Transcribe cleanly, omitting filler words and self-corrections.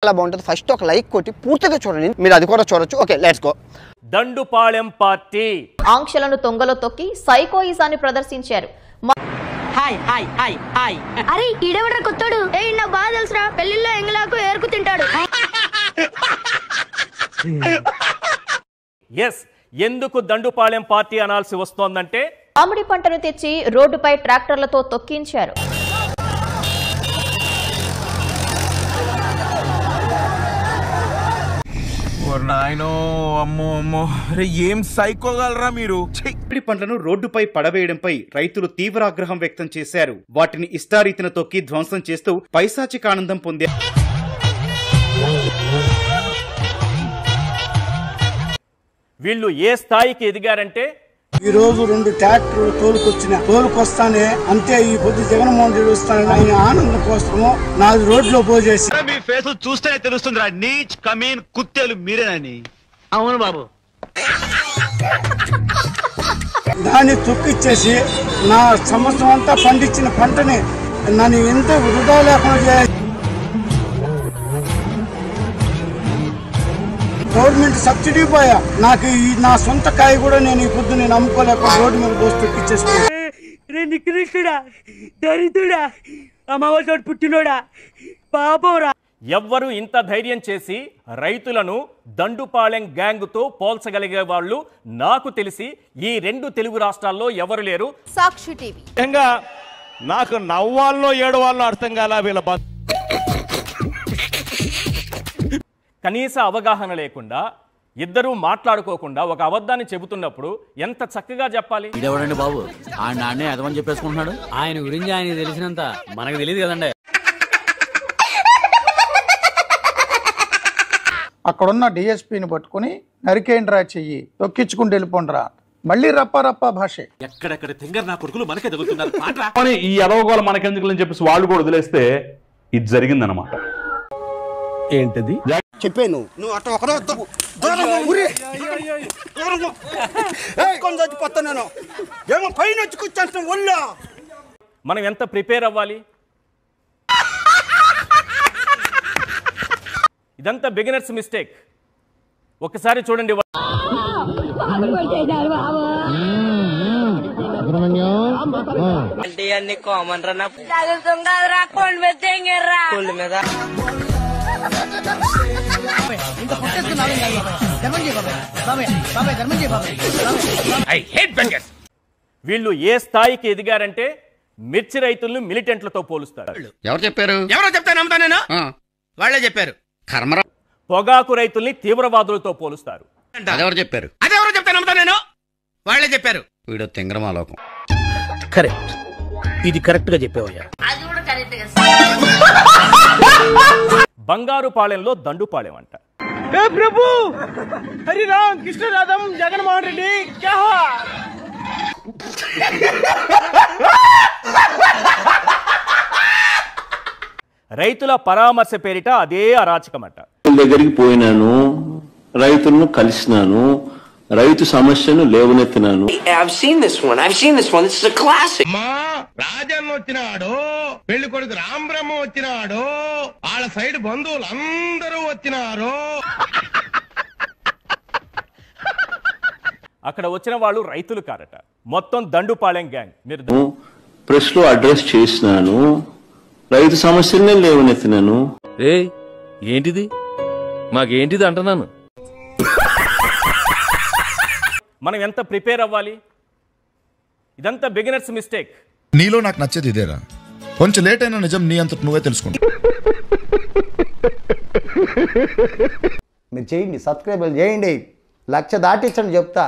చాలా బాగుంటుంది. ఫస్ట్ ఒక లైక్ కొట్టి పూర్తిగా చూడండి, మీరు అది కూడా చూడొచ్చు. Okay, let's go. Dandupalem party ఆంక్షలను తొంగలో తొక్కి సైకోయిజాన్ని ప్రదర్శించారు. అరే ఈడెవడ్రా కొత్తాడు? నా బాగా తెలుసురా, పెళ్లిలో ఎంగలాకు ఏరుకు తింటాడు. ఎస్, ఎందుకు దండుపాళెం పార్టీ అనాల్సి వస్తోందంటే మామిడి పంటను తెచ్చి రోడ్డుపై ట్రాక్టర్లతో తొక్కించారు. ఏం సైకోగలరా మీరు? మామిడి పంటలను రోడ్డుపై పడవేయడంపై రైతులు తీవ్ర ఆగ్రహం వ్యక్తం చేశారు. వాటిని ఇష్టారీతిన తొక్కి ధ్వంసం చేస్తూ పైశాచిక ఆనందం పొందారు. వీళ్ళు ఏ స్థాయికి ఎదిగారంటే ఈ రోజు 2 ట్రాక్టర్లు తోలుకొస్తానే అంతే. ఈ పొద్దు జగన్మోహన్ రెడ్డి వస్తానని ఆయన ఆనందం కోసము 4 రోడ్లో పోజేసి మీ ఫేస్ చూస్తేనే తెలుస్తుందిరా, నీచ్ కమీన్ కుత్తేలు మీరేనని. అవును బాబు. దాన్ని తొక్కిచ్చేసి నా సంవత్సరం అంతా పండించిన పంటని నన్ను ఎంత వృధా లేకుండా చేయాలి. గవర్నమెంట్ సబ్సిడీ పోయా నాకు నా సొంత కాయ కూడా నేను ఈ పొద్దు నేను అమ్ముకోలేక రోడ్డు మీద పోసి తొక్కిచ్చేసుకున్నా. నికృష్టుడా, దరిద్రుడా, అమావాసోడు పుట్టినోడా, పాపంరా. ఎవ్వరు ఇంత ధైర్యం చేసి రైతులను దండుపాళెం గ్యాంగ్తో పోల్చగలిగే వాళ్ళు నాకు తెలిసి ఈ 2 తెలుగు రాష్ట్రాల్లో ఎవరు లేరు. సాక్షి టీవీ. నాకు నవ్వాల్లో ఏడవాల్లో అర్థం కాల వీళ్ళ కనీస అవగాహన లేకుండా ఇద్దరూ మాట్లాడుకోకుండా ఒక అబద్ధాన్ని చెబుతున్నప్పుడు ఎంత చక్కగా చెప్పాలి. ఇదేవడండి బాబు, ఆయన నాన్నే అదమని చెప్పేసుకుంటున్నాడు. ఆయన గురించి ఆయన తెలిసినంత మనకు తెలియదు కదండి. అక్కడున్న డిఎస్పీని పట్టుకుని నరికేండ్రా చెయ్యి, తొక్కించుకుంటూ వెళ్ళిపోండ్రా. మళ్ళీ రప్ప భాష. ఎక్కడెక్కడ తింగర్ నా కొడుకులు మనకే తగులుతున్నారు. ఈ అలవగోళ మనకెందుకు అని చెప్పేసి వాళ్ళు కూడా వదిలేస్తే ఇది జరిగిందనమాట. ఏంటది చెప్పాను నువ్వు అట్లా ఒకరో చచ్చిపోతాను ఏమో పైన వచ్చి కూర్చొని ఒళ్ళో. మనం ఎంత ప్రిపేర్ అవ్వాలి? ఇదంతా బిగినర్స్ మిస్టేక్. ఒకసారి చూడండి. వీళ్ళు ఏ స్థాయికి ఎదిగారంటే మిర్చి రైతులను మిలిటెంట్లతో పోలుస్తారు. ఎవరు చెప్పారు? ఎవరో చెప్తాను నమ్ముతా నేను. వాళ్ళే చెప్పారు. పొగాకు రైతుల్ని తీవ్రవాదులతో పోలుస్తారు. అదెవరు చెప్పారు? అదెవరో చెప్తాను నమ్ముతా నేను. వాళ్ళే చెప్పారు. వీడు తింగరమాలోకం. కరెక్ట్, ఇది కరెక్ట్ గా చెప్పావయ్యా. బంగారుపాళెంలో దండుపాళెం అంట. ప్రభు హరిరామ్ కృష్ణరాధం జగన్మోహన్ రెడ్డి క్యా హువా? రైతుల పరామర్శ పేరిట అదే అరాచకమట. దగ్గరికి పోయినాను, రైతులను కలిసినాను, రైతు సమస్యను లేవనెత్తినాను. రాజన్న వచ్చినాడు, పెళ్లి కొడుకు రాంబ్రహ్మ వచ్చినాడు, వాళ్ళ సైడ్ బంధువులు అందరూ వచ్చినారు. అక్కడ వచ్చిన వాళ్ళు రైతులు కారట, మొత్తం దండుపాళెం గ్యాంగ్. మీరు ప్రెస్ లో అడ్రస్ చేసినాను, రైతు సమస్యలనే లేవనెత్తినాను. ఏంటిది మాకేంటిది అంటున్నాను. మనం ఎంత ప్రిపేర్ అవ్వాలి? ఇదంతా బిగినర్స్ మిస్టేక్. నీలో నాకు నచ్చేది ఇదేరా, కొంచెం లేట్ అయినా నిజం నీ అంతటి నువ్వే తెలుసుకుంటా. మీరు చేయండి, సబ్స్క్రైబ్ చేయండి, 1,00,000 దాటించండి చెప్తా.